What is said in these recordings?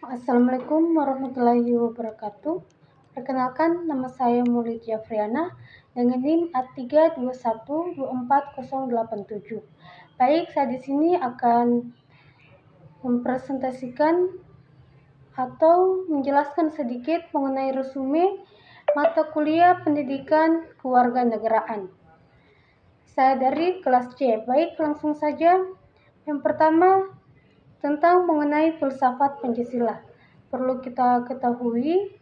Assalamualaikum warahmatullahi wabarakatuh. Perkenalkan, nama saya Mulyt Jafriana dengan NIM A321248087. Baik, saya di sini akan mempresentasikan atau menjelaskan sedikit mengenai resume mata kuliah pendidikan kewarganegaraan. Saya dari kelas C. Baik, langsung saja. Yang pertama, tentang mengenai filsafat Pancasila. Perlu kita ketahui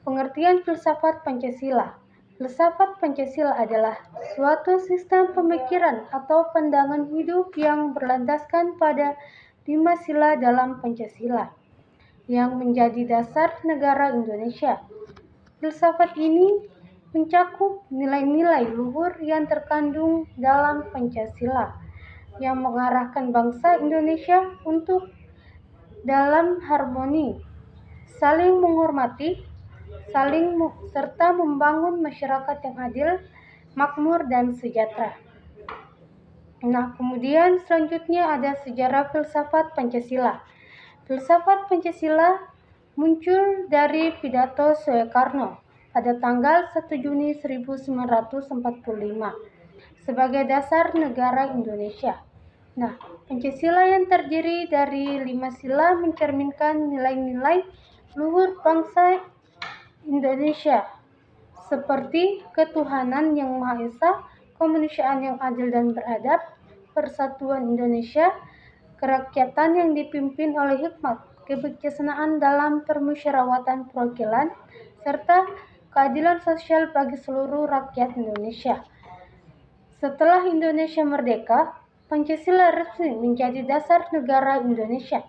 pengertian filsafat Pancasila. Filsafat Pancasila adalah suatu sistem pemikiran atau pandangan hidup yang berlandaskan pada 5 sila dalam Pancasila yang menjadi dasar negara Indonesia. Filsafat ini mencakup nilai-nilai luhur yang terkandung dalam Pancasila yang mengarahkan bangsa Indonesia untuk dalam harmoni, saling menghormati, serta membangun masyarakat yang adil, makmur, dan sejahtera. Nah, kemudian selanjutnya ada sejarah filsafat Pancasila. Filsafat Pancasila muncul dari pidato Soekarno pada tanggal 1 Juni 1945 sebagai dasar negara Indonesia. Nah, Pancasila yang terdiri dari 5 sila mencerminkan nilai-nilai luhur bangsa Indonesia seperti ketuhanan yang Maha Esa, kemanusiaan yang adil dan beradab, persatuan Indonesia, kerakyatan yang dipimpin oleh hikmat, kebijaksanaan dalam permusyawaratan perwakilan, serta keadilan sosial bagi seluruh rakyat Indonesia. Setelah Indonesia merdeka, Pancasila resmi menjadi dasar negara Indonesia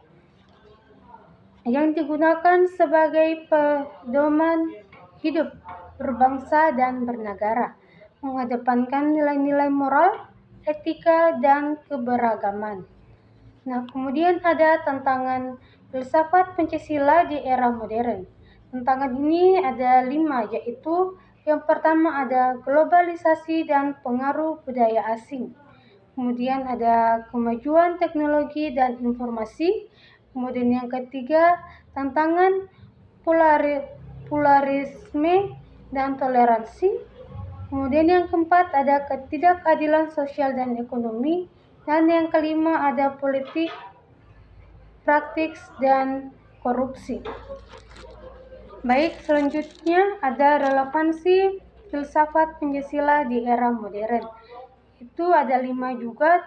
yang digunakan sebagai pedoman hidup berbangsa dan bernegara, mengedepankan nilai-nilai moral, etika, dan keberagaman. Nah, kemudian ada tantangan filsafat Pancasila di era modern. Tantangan ini ada 5, yaitu yang pertama ada globalisasi dan pengaruh budaya asing. Kemudian ada kemajuan teknologi dan informasi. Kemudian yang ketiga, tantangan pluralisme dan toleransi. Kemudian yang keempat ada ketidakadilan sosial dan ekonomi. Dan yang kelima ada politik, praktik, dan korupsi. Baik, selanjutnya ada relevansi filsafat Pancasila di era modern. Itu ada 5 juga.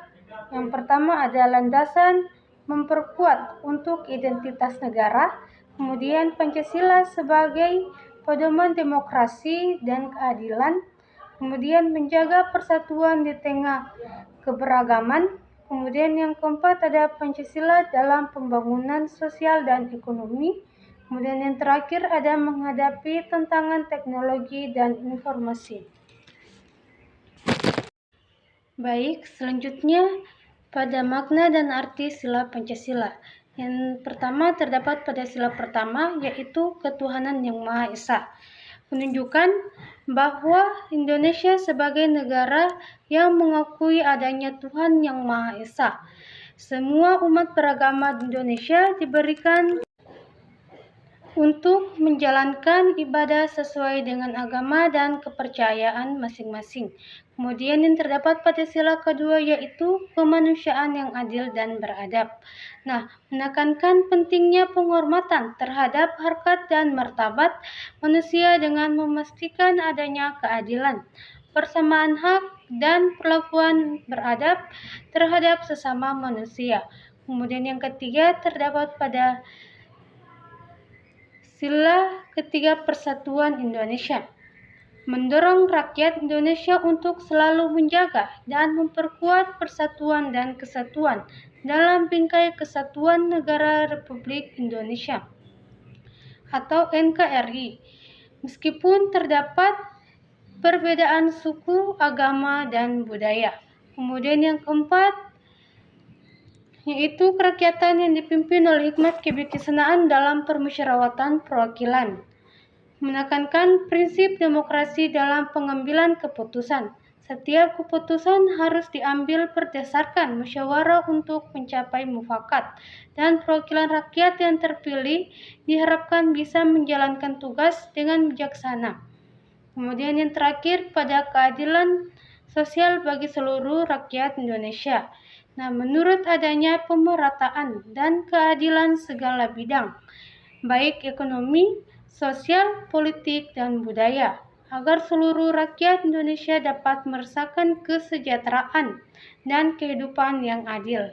Yang pertama ada landasan memperkuat untuk identitas negara. Kemudian Pancasila sebagai pedoman demokrasi dan keadilan. Kemudian menjaga persatuan di tengah keberagaman. Kemudian yang keempat ada Pancasila dalam pembangunan sosial dan ekonomi. Kemudian yang terakhir ada menghadapi tantangan teknologi dan informasi. Baik, selanjutnya pada makna dan arti sila Pancasila. Yang pertama terdapat pada sila pertama, yaitu ketuhanan yang Maha Esa. Menunjukkan bahwa Indonesia sebagai negara yang mengakui adanya Tuhan yang Maha Esa. Semua umat beragama di Indonesia diberikan untuk menjalankan ibadah sesuai dengan agama dan kepercayaan masing-masing. Kemudian yang terdapat pada sila kedua yaitu kemanusiaan yang adil dan beradab. Nah, menekankan pentingnya penghormatan terhadap harkat dan martabat manusia dengan memastikan adanya keadilan, persamaan hak, dan perlakuan beradab terhadap sesama manusia. Kemudian yang ketiga terdapat pada sila ketiga persatuan Indonesia. Mendorong rakyat Indonesia untuk selalu menjaga dan memperkuat persatuan dan kesatuan dalam bingkai kesatuan Negara Republik Indonesia atau NKRI. Meskipun terdapat perbedaan suku, agama, dan budaya. Kemudian yang keempat yaitu kerakyatan yang dipimpin oleh hikmat kebijaksanaan dalam permusyawaratan perwakilan. Menekankan prinsip demokrasi dalam pengambilan keputusan, Setiap keputusan harus diambil berdasarkan musyawarah untuk mencapai mufakat, dan perwakilan rakyat yang terpilih diharapkan bisa menjalankan tugas dengan bijaksana. Kemudian yang terakhir, pada keadilan sosial bagi seluruh rakyat Indonesia. Nah, menurut adanya pemerataan dan keadilan segala bidang, baik ekonomi, sosial, politik, dan budaya, agar seluruh rakyat Indonesia dapat merasakan kesejahteraan dan kehidupan yang adil.